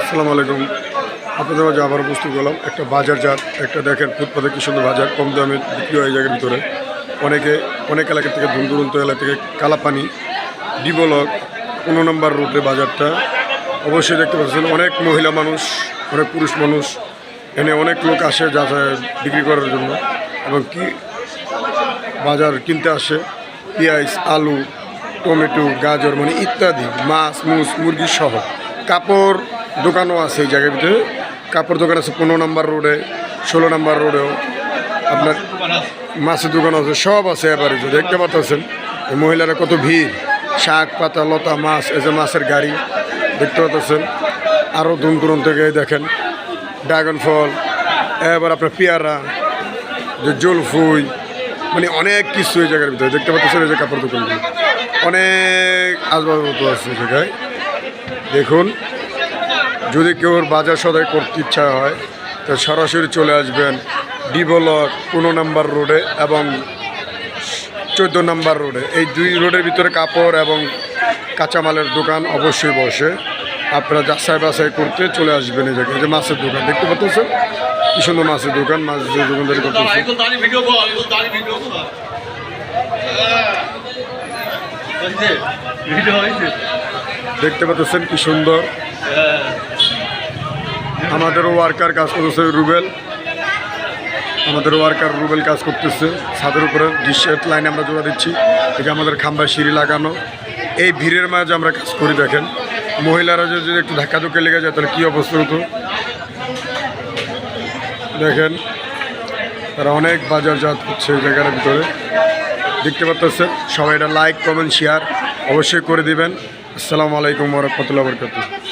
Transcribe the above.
আসসালামু আলাইকুম। আপনাদের মাঝে আবার উপস্থিত করলাম একটা বাজার জাত। একটা দেখেন ফুটপাতে কি সুন্দর বাজার, কম দামে বিক্রি হয় জায়গার ভিতরে। অনেক এলাকা থেকে দূর দূরান্ত এলাকা থেকে কালাপানি ডি ব্লক 15 নম্বর রুটে বাজারটা। অবশ্যই দেখতে পাচ্ছেন অনেক মহিলা মানুষ, অনেক পুরুষ মানুষ, এনে অনেক লোক আসে যা বিক্রি করার জন্য এবং কি বাজার কিনতে আসে। পেঁয়াজ, আলু, টমেটো, গাজর মানে ইত্যাদি, মাছ মুরগি সহ। কাপড় দোকানও আছে এই জায়গার ভিতরে। কাপড় দোকান আছে 15 নম্বর রোডে, 16 নম্বর রোডেও আপনার মাছের দোকান আছে, সব আছে। এবারে যে দেখতে পাচ্ছেন এই মহিলারা কত ভিড়, শাক পাতা লতা মাছ, এই যে মাছের গাড়ি দেখতে পাচ্ছেন। আরও দূর দূরান্ত থেকে দেখেন ড্রাগন ফল, এবার আপনার পেয়ারা, যে জলফুই, মানে অনেক কিছু এই জায়গার ভিতরে দেখতে পাচ্ছেন। এই যে কাপড় দোকানগুলো অনেক আসবাবপত্র আছে এই জায়গায়। দেখুন, যদি কেউ বাজার সদাই করতে ইচ্ছা হয় তো সরাসরি চলে আসবেন ডি ব্লক 15 নম্বর রোডে এবং 14 নম্বর রোডে। এই দুই রোডের ভিতরে কাপড় এবং কাঁচামালের দোকান অবশ্যই বসে। আপনারা যাচাই বাছাই করতে চলে আসবেন এই জায়গায়। যে মাছের দোকান দেখতে পাচ্ছেন, কি সুন্দর মাছের দোকান, মাছ দোকানদারি করতেছে। দেখতে পাচ্ছেন কি সুন্দর। আমাদের ওয়ার্কার কাজ করতেছে রুবেল, কাজ করতেছে ছাদের উপরে। ডিশের লাইনে আমরা জোড়া দিচ্ছি। এটা আমাদের খাম্বায় সিঁড়ি লাগানো। এই ভিড়ের মাঝে আমরা কাজ করি। দেখেন মহিলারা যদি একটু ধাক্কাধুক্কি লেগে যায় তাহলে কী অবস্থা হতো। দেখেন তারা অনেক বাজারজাত হচ্ছে এই জায়গার ভিতরে দেখতে পাচ্ছেন। সবাই এটা লাইক কমেন্ট শেয়ার অবশ্যই করে দিবেন। আসসালামু আলাইকুম ওয়া রাহমাতুল্লাহি ওয়া বারাকাতুহু।